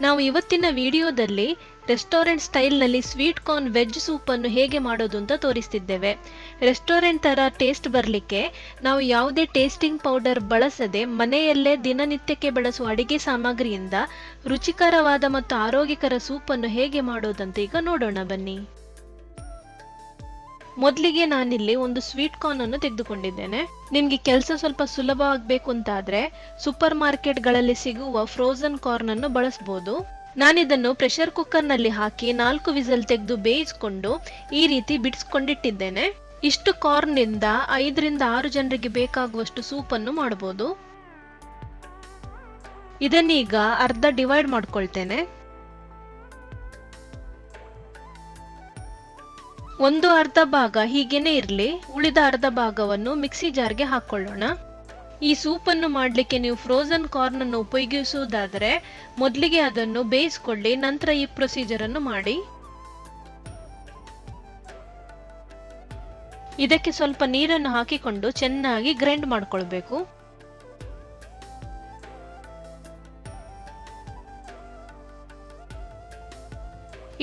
ನಾವು ಇವತ್ತಿನ ವಿಡಿಯೋದಲ್ಲಿ ರೆಸ್ಟೋರೆಂಟ್ ಸ್ಟೈಲ್ನಲ್ಲಿ ಸ್ವೀಟ್ ಕಾರ್ನ್ ವೆಜ್ ಸೂಪನ್ನು ಹೇಗೆ ಮಾಡೋದು ಅಂತ ತೋರಿಸ್ತಿದ್ದೇವೆ. ರೆಸ್ಟೋರೆಂಟ್ ಥರ ಟೇಸ್ಟ್ ಬರಲಿಕ್ಕೆ ನಾವು ಯಾವುದೇ ಟೇಸ್ಟಿಂಗ್ ಪೌಡರ್ ಬಳಸದೆ ಮನೆಯಲ್ಲೇ ದಿನನಿತ್ಯಕ್ಕೆ ಬಳಸುವ ಅಡಿಗೆ ಸಾಮಗ್ರಿಯಿಂದ ರುಚಿಕರವಾದ ಮತ್ತು ಆರೋಗ್ಯಕರ ಸೂಪನ್ನು ಹೇಗೆ ಮಾಡೋದಂತ ಈಗ ನೋಡೋಣ ಬನ್ನಿ. ಮೊದಲಿಗೆ ನಾನಿಲ್ಲಿ ಒಂದು ಸ್ವೀಟ್ ಕಾರ್ನ್ ಅನ್ನು ತೆಗೆದುಕೊಂಡಿದ್ದೇನೆ. ನಿಮ್ಗೆ ಕೆಲಸ ಸ್ವಲ್ಪ ಸುಲಭ ಆಗಬೇಕು ಅಂತಾದ್ರೆ ಸೂಪರ್ ಮಾರ್ಕೆಟ್ಗಳಲ್ಲಿ ಸಿಗುವ ಫ್ರೋಜನ್ ಕಾರ್ನ್ ಅನ್ನು ಬಳಸಬಹುದು. ನಾನಿದನ್ನು ಪ್ರೆಷರ್ ಕುಕ್ಕರ್ ನಲ್ಲಿ ಹಾಕಿ 4 ವಿಸಲ್ ತೆಗೆದು ಬೇಯಿಸಿಕೊಂಡು ಈ ರೀತಿ ಬಿಡಿಸ್ಕೊಂಡಿಟ್ಟಿದ್ದೇನೆ. ಇಷ್ಟು ಕಾರ್ನ್ ಇಂದ 5 ರಿಂದ 6 ಜನರಿಗೆ ಬೇಕಾಗುವಷ್ಟು ಸೂಪ್ ಅನ್ನು ಮಾಡಬಹುದು. ಇದನ್ನೀಗ ಅರ್ಧ ಡಿವೈಡ್ ಮಾಡ್ಕೊಳ್ತೇನೆ. ಒಂದು ಅರ್ಧ ಭಾಗ ಹೀಗೇನೆ ಇರಲಿ, ಉಳಿದ ಅರ್ಧ ಭಾಗವನ್ನು ಮಿಕ್ಸಿ ಜಾರ್ಗೆ ಹಾಕೊಳ್ಳೋಣ. ಈ ಸೂಪನ್ನು ಮಾಡಲಿಕ್ಕೆ ನೀವು ಫ್ರೋಜನ್ ಕಾರ್ನ್ ಅನ್ನು ಉಪಯೋಗಿಸುವುದಾದರೆ ಮೊದಲಿಗೆ ಅದನ್ನು ಬೇಯಿಸಿಕೊಳ್ಳಿ, ನಂತರ ಈ ಪ್ರೊಸೀಜರ್ ಅನ್ನು ಮಾಡಿ. ಇದಕ್ಕೆ ಸ್ವಲ್ಪ ನೀರನ್ನು ಹಾಕಿಕೊಂಡು ಚೆನ್ನಾಗಿ ಗ್ರೈಂಡ್ ಮಾಡ್ಕೊಳ್ಬೇಕು.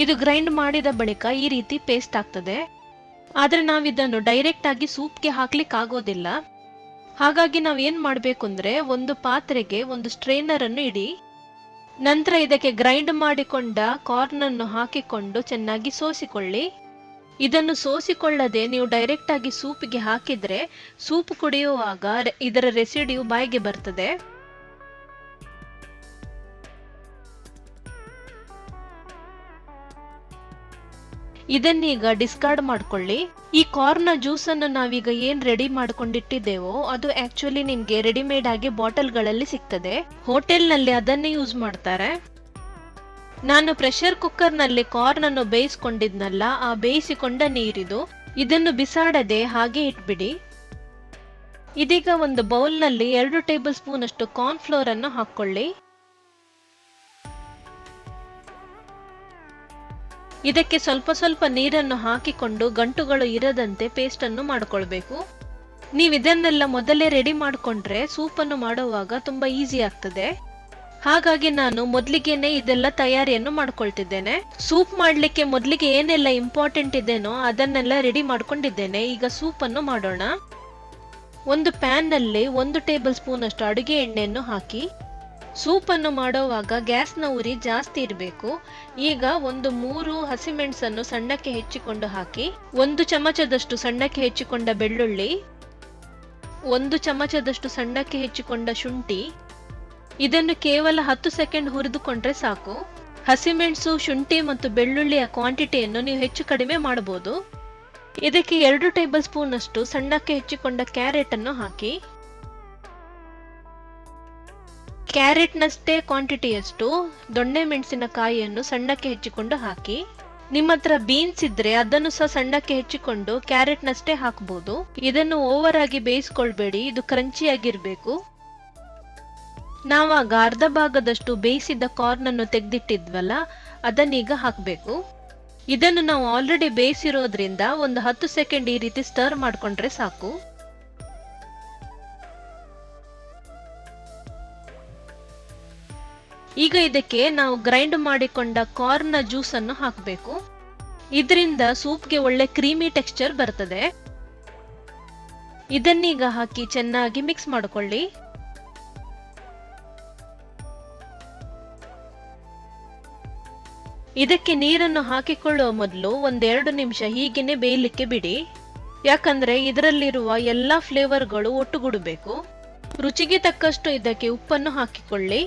ಇದು ಗ್ರೈಂಡ್ ಮಾಡಿದ ಬಳಿಕ ಈ ರೀತಿ ಪೇಸ್ಟ್ ಆಗ್ತದೆ. ಆದ್ರೆ ನಾವಿದನ್ನು ಡೈರೆಕ್ಟ್ ಆಗಿ ಸೂಪ್ಗೆ ಹಾಕ್ಲಿಕ್ಕೆ ಆಗೋದಿಲ್ಲ. ಹಾಗಾಗಿ ನಾವೇನ್ ಮಾಡ್ಬೇಕು ಅಂದ್ರೆ ಒಂದು ಪಾತ್ರೆಗೆ ಒಂದು ಸ್ಟ್ರೈನರ್ ಅನ್ನು ಇಡಿ. ನಂತರ ಇದಕ್ಕೆ ಗ್ರೈಂಡ್ ಮಾಡಿಕೊಂಡ ಕಾರ್ನ್ ಅನ್ನು ಹಾಕಿಕೊಂಡು ಚೆನ್ನಾಗಿ ಸೋಸಿಕೊಳ್ಳಿ. ಇದನ್ನು ಸೋಸಿಕೊಳ್ಳದೆ ನೀವು ಡೈರೆಕ್ಟ್ ಆಗಿ ಸೂಪ್ಗೆ ಹಾಕಿದ್ರೆ ಸೂಪ್ ಕುಡಿಯುವಾಗ ಇದರ ರೆಸಿಡ್ಯೂ ಬಾಯಿಗೆ ಬರ್ತದೆ. ಇದನ್ನೀಗ ಡಿಸ್ಕಾರ್ಡ್ ಮಾಡ್ಕೊಳ್ಳಿ. ಈ ಕಾರ್ನ್ ಜ್ಯೂಸ್ ಅನ್ನು ನಾವೀಗ ಏನ್ ರೆಡಿ ಮಾಡ್ಕೊಂಡಿಟ್ಟಿದ್ದೇವೋ ಅದು ಆಕ್ಚುಲಿ ನಿಮ್ಗೆ ರೆಡಿಮೇಡ್ ಆಗಿ ಬಾಟಲ್ಗಳಲ್ಲಿ ಸಿಗ್ತದೆ. ಹೋಟೆಲ್ ನಲ್ಲಿ ಅದನ್ನೇ ಯೂಸ್ ಮಾಡ್ತಾರೆ. ನಾನು ಪ್ರೆಷರ್ ಕುಕ್ಕರ್ ನಲ್ಲಿ ಕಾರ್ನ್ ಅನ್ನು ಬೇಯಿಸ್ಕೊಂಡಿದ್ನಲ್ಲ, ಆ ಬೇಯಿಸಿಕೊಂಡ ನೀರಿದು. ಇದನ್ನು ಬಿಸಾಡದೆ ಹಾಗೆ ಇಟ್ಬಿಡಿ. ಇದೀಗ ಒಂದು ಬೌಲ್ ನಲ್ಲಿ 2 ಟೇಬಲ್ ಸ್ಪೂನ್ ಅಷ್ಟು ಕಾರ್ನ್ ಫ್ಲೋರ್ ಅನ್ನು ಹಾಕೊಳ್ಳಿ. ಇದಕ್ಕೆ ಸ್ವಲ್ಪ ಸ್ವಲ್ಪ ನೀರನ್ನು ಹಾಕಿಕೊಂಡು ಗಂಟುಗಳು ಇರದಂತೆ ಪೇಸ್ಟ್ ಅನ್ನು ಮಾಡಿಕೊಳ್ಬೇಕು. ನೀವು ಇದನ್ನೆಲ್ಲ ಮೊದಲೇ ರೆಡಿ ಮಾಡಿಕೊಂಡ್ರೆ ಸೂಪ್ ಅನ್ನು ಮಾಡುವಾಗ ತುಂಬಾ ಈಸಿ ಆಗ್ತದೆ. ಹಾಗಾಗಿ ನಾನು ಮೊದಲಿಗೆನೆ ಇದೆಲ್ಲ ತಯಾರಿಯನ್ನು ಮಾಡ್ಕೊಳ್ತಿದ್ದೇನೆ. ಸೂಪ್ ಮಾಡ್ಲಿಕ್ಕೆ ಮೊದಲಿಗೆ ಏನೆಲ್ಲ ಇಂಪಾರ್ಟೆಂಟ್ ಇದೆನೋ ಅದನ್ನೆಲ್ಲ ರೆಡಿ ಮಾಡ್ಕೊಂಡಿದ್ದೇನೆ. ಈಗ ಸೂಪ್ ಅನ್ನು ಮಾಡೋಣ. ಒಂದು ಪ್ಯಾನ್ ನಲ್ಲಿ 1 ಟೇಬಲ್ ಸ್ಪೂನ್ ಅಷ್ಟು ಅಡುಗೆ ಎಣ್ಣೆಯನ್ನು ಹಾಕಿ. ಸೂಪ್ ಅನ್ನು ಮಾಡುವಾಗ ಗ್ಯಾಸ್ನ ಉರಿ ಜಾಸ್ತಿ ಇರಬೇಕು. ಈಗ ಒಂದು 3 ಹಸಿಮೆಣಸನ್ನು ಸಣ್ಣಕ್ಕೆ ಹೆಚ್ಚಿಕೊಂಡು ಹಾಕಿ. 1 ಚಮಚದಷ್ಟು ಸಣ್ಣಕ್ಕೆ ಹೆಚ್ಚಿಕೊಂಡ ಬೆಳ್ಳುಳ್ಳಿ, 1 ಚಮಚದಷ್ಟು ಸಣ್ಣಕ್ಕೆ ಹೆಚ್ಚಿಕೊಂಡ ಶುಂಠಿ. ಇದನ್ನು ಕೇವಲ 10 ಸೆಕೆಂಡ್ ಹುರಿದುಕೊಂಡ್ರೆ ಸಾಕು. ಹಸಿಮೆಣಸು, ಶುಂಠಿ ಮತ್ತು ಬೆಳ್ಳುಳ್ಳಿಯ ಕ್ವಾಂಟಿಟಿಯನ್ನು ನೀವು ಹೆಚ್ಚು ಕಡಿಮೆ ಮಾಡಬಹುದು. ಇದಕ್ಕೆ 2 ಟೇಬಲ್ ಸ್ಪೂನ್ ಅಷ್ಟು ಸಣ್ಣಕ್ಕೆ ಹೆಚ್ಚಿಕೊಂಡ ಕ್ಯಾರೆಟ್ ಅನ್ನು ಹಾಕಿ. ಕ್ಯಾರೆಟ್ನಷ್ಟೇ ಕ್ವಾಂಟಿಟಿಯಷ್ಟು ದೊಣ್ಣೆ ಮೆಣಸಿನಕಾಯಿಯನ್ನು ಸಣ್ಣಕ್ಕೆ ಹೆಚ್ಚಿಕೊಂಡು ಹಾಕಿ. ನಿಮ್ಮ ಹತ್ರ ಬೀನ್ಸ್ ಇದ್ರೆ ಅದನ್ನು ಸಹ ಸಣ್ಣಕ್ಕೆ ಹೆಚ್ಚಿಕೊಂಡು ಕ್ಯಾರೆಟ್ನಷ್ಟೇ ಹಾಕಬಹುದು. ಇದನ್ನು ಓವರ್ ಆಗಿ ಬೇಯಿಸ್ಕೊಳ್ಬೇಡಿ, ಇದು ಕ್ರಂಚಿ ಆಗಿರ್ಬೇಕು. ನಾವಾಗ ಅರ್ಧ ಭಾಗದಷ್ಟು ಬೇಯಿಸಿದ ಕಾರ್ನ್ ಅನ್ನು ತೆಗೆದಿಟ್ಟಿದ್ವಲ್ಲ, ಅದನ್ನೀಗ ಹಾಕಬೇಕು. ಇದನ್ನು ನಾವು ಆಲ್ರೆಡಿ ಬೇಯಿಸಿರೋದ್ರಿಂದ ಒಂದು 10 ಸೆಕೆಂಡ್ ಈ ರೀತಿ ಸ್ಟರ್ ಮಾಡ್ಕೊಂಡ್ರೆ ಸಾಕು. ಈಗ ಇದಕ್ಕೆ ನಾವು ಗ್ರೈಂಡ್ ಮಾಡಿಕೊಂಡ ಕಾರ್ನ್ ಜ್ಯೂಸ್ ಅನ್ನು ಹಾಕಬೇಕು. ಇದರಿಂದ ಸೂಪ್ಗೆ ಒಳ್ಳೆ ಕ್ರೀಮಿ ಟೆಕ್ಸ್ಚರ್ ಬರ್ತದೆ. ಇದನ್ನೀಗ ಹಾಕಿ ಚೆನ್ನಾಗಿ ಮಿಕ್ಸ್ ಮಾಡಿಕೊಳ್ಳಿ. ಇದಕ್ಕೆ ನೀರನ್ನು ಹಾಕಿಕೊಳ್ಳುವ ಮೊದಲು 1-2 ನಿಮಿಷ ಹೀಗೇನೆ ಬೇಯಲಿಕ್ಕೆ ಬಿಡಿ. ಯಾಕಂದ್ರೆ ಇದರಲ್ಲಿರುವ ಎಲ್ಲಾ ಫ್ಲೇವರ್ಗಳು ಒಟ್ಟುಗೂಡಬೇಕು. ರುಚಿಗೆ ತಕ್ಕಷ್ಟು ಇದಕ್ಕೆ ಉಪ್ಪನ್ನು ಹಾಕಿಕೊಳ್ಳಿ.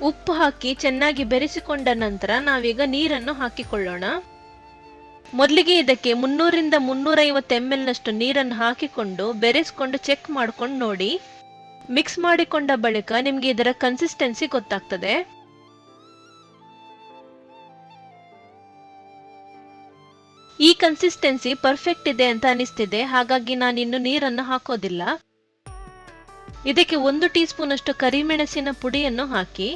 ಉಪ್ಪು ಹಾಕಿ ಚೆನ್ನಾಗಿ ಬೆರೆಸಿಕೊಂಡ ನಂತರ ನಾವೀಗ ನೀರನ್ನು ಹಾಕಿಕೊಳ್ಳೋಣ. ಮೊದಲಿಗೆ ಇದಕ್ಕೆ 300 ರಿಂದ 350 ml ನಷ್ಟು ನೀರನ್ನು ಹಾಕಿಕೊಂಡು ಬೆರೆಸಿಕೊಂಡು ಚೆಕ್ ಮಾಡ್ಕೊಂಡು ನೋಡಿ. ಮಿಕ್ಸ್ ಮಾಡಿಕೊಂಡ ಬಳಿಕ ನಿಮ್ಗೆ ಇದರ ಕನ್ಸಿಸ್ಟೆನ್ಸಿ ಗೊತ್ತಾಗ್ತದೆ. ಈ ಕನ್ಸಿಸ್ಟೆನ್ಸಿ ಪರ್ಫೆಕ್ಟ್ ಇದೆ ಅಂತ ಅನಿಸ್ತಿದೆ, ಹಾಗಾಗಿ ನಾನಿನ್ನು ನೀರನ್ನು ಹಾಕೋದಿಲ್ಲ. ಇದಕ್ಕೆ 1 ಟೀ ಸ್ಪೂನ್ ಅಷ್ಟು ಕರಿಮೆಣಸಿನ ಪುಡಿಯನ್ನು ಹಾಕಿ.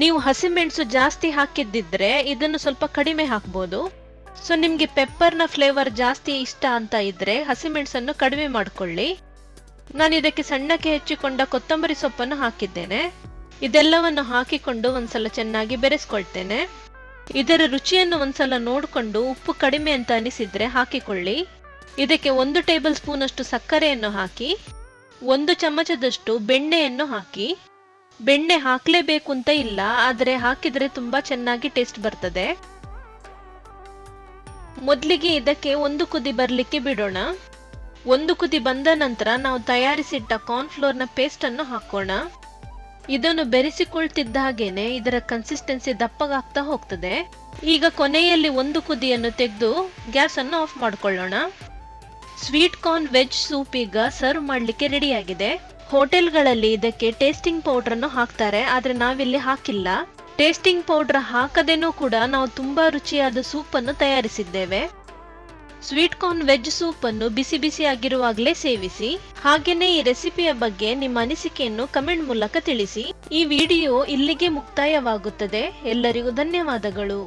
ನೀವು ಹಸಿಮೆಣಸು ಜಾಸ್ತಿ ಹಾಕಿದ್ದಿದ್ರೆ ಇದನ್ನು ಸ್ವಲ್ಪ ಕಡಿಮೆ ಹಾಕಬಹುದು. ಸೊ ನಿಮ್ಗೆ ಪೆಪ್ಪರ್ನ ಫ್ಲೇವರ್ ಜಾಸ್ತಿ ಇಷ್ಟ ಅಂತ ಇದ್ರೆ ಹಸಿಮೆಣಸನ್ನು ಕಡಿಮೆ ಮಾಡ್ಕೊಳ್ಳಿ. ನಾನು ಇದಕ್ಕೆ ಸಣ್ಣಕ್ಕೆ ಹೆಚ್ಚಿಕೊಂಡ ಕೊತ್ತಂಬರಿ ಸೊಪ್ಪನ್ನು ಹಾಕಿದ್ದೇನೆ. ಇದೆಲ್ಲವನ್ನು ಹಾಕಿಕೊಂಡು ಒಂದ್ಸಲ ಚೆನ್ನಾಗಿ ಬೆರೆಸ್ಕೊಳ್ತೇನೆ. ಇದರ ರುಚಿಯನ್ನು ಒಂದ್ಸಲ ನೋಡಿಕೊಂಡು ಉಪ್ಪು ಕಡಿಮೆ ಅಂತ ಅನಿಸಿದ್ರೆ ಹಾಕಿಕೊಳ್ಳಿ. ಇದಕ್ಕೆ 1 ಟೇಬಲ್ ಸ್ಪೂನ್ ಅಷ್ಟು ಸಕ್ಕರೆಯನ್ನು ಹಾಕಿ 1 ಚಮಚದಷ್ಟು ಬೆಣ್ಣೆಯನ್ನು ಹಾಕಿ. ಬೆಣ್ಣೆ ಹಾಕ್ಲೇಬೇಕು ಅಂತ ಇಲ್ಲ, ಆದರೆ ಹಾಕಿದ್ರೆ ತುಂಬಾ ಚೆನ್ನಾಗಿ ಟೇಸ್ಟ್ ಬರ್ತದೆ. ಮೊದಲಿಗೆ ಇದಕ್ಕೆ 1 ಕುದಿ ಬರ್ಲಿಕ್ಕೆ ಬಿಡೋಣ. 1 ಕುದಿ ಬಂದ ನಂತರ ನಾವು ತಯಾರಿಸಿಟ್ಟ ಕಾರ್ನ್ಫ್ಲೋರ್ನ ಪೇಸ್ಟ್ ಅನ್ನು ಹಾಕೋಣ. ಇದನ್ನು ಬೆರೆಸಿಕೊಳ್ತಿದ್ದ ಹಾಗೇನೆ ಇದರ ಕನ್ಸಿಸ್ಟೆನ್ಸಿ ದಪ್ಪಗಾಗ್ತಾ ಹೋಗ್ತದೆ. ಈಗ ಕೊನೆಯಲ್ಲಿ 1 ಕುದಿಯನ್ನು ತೆಗೆದು ಗ್ಯಾಸ್ ಅನ್ನು ಆಫ್ ಮಾಡ್ಕೊಳ್ಳೋಣ. ಸ್ವೀಟ್ ಕಾರ್ನ್ ವೆಜ್ ಸೂಪ್ ಈಗ ಸರ್ವ್ ಮಾಡ್ಲಿಕ್ಕೆ ರೆಡಿ ಆಗಿದೆ. ಹೋಟೆಲ್ಗಳಲ್ಲಿ ಇದಕ್ಕೆ ಟೇಸ್ಟಿಂಗ್ ಪೌಡರ್ ಅನ್ನು ಹಾಕ್ತಾರೆ, ಆದ್ರೆ ನಾವಿಲ್ಲಿ ಹಾಕಿಲ್ಲ. ಟೇಸ್ಟಿಂಗ್ ಪೌಡರ್ ಹಾಕದೇನೂ ಕೂಡ ನಾವು ತುಂಬಾ ರುಚಿಯಾದ ಸೂಪ್ ಅನ್ನು ತಯಾರಿಸಿದ್ದೇವೆ. ಸ್ವೀಟ್ ಕಾರ್ನ್ ವೆಜ್ ಸೂಪ್ ಅನ್ನು ಬಿಸಿ ಬಿಸಿ ಆಗಿರುವಾಗಲೇ ಸೇವಿಸಿ. ಹಾಗೇನೇ ಈ ರೆಸಿಪಿಯ ಬಗ್ಗೆ ನಿಮ್ಮ ಅನಿಸಿಕೆಯನ್ನು ಕಮೆಂಟ್ ಮೂಲಕ ತಿಳಿಸಿ. ಈ ವಿಡಿಯೋ ಇಲ್ಲಿಗೆ ಮುಕ್ತಾಯವಾಗುತ್ತದೆ. ಎಲ್ಲರಿಗೂ ಧನ್ಯವಾದಗಳು.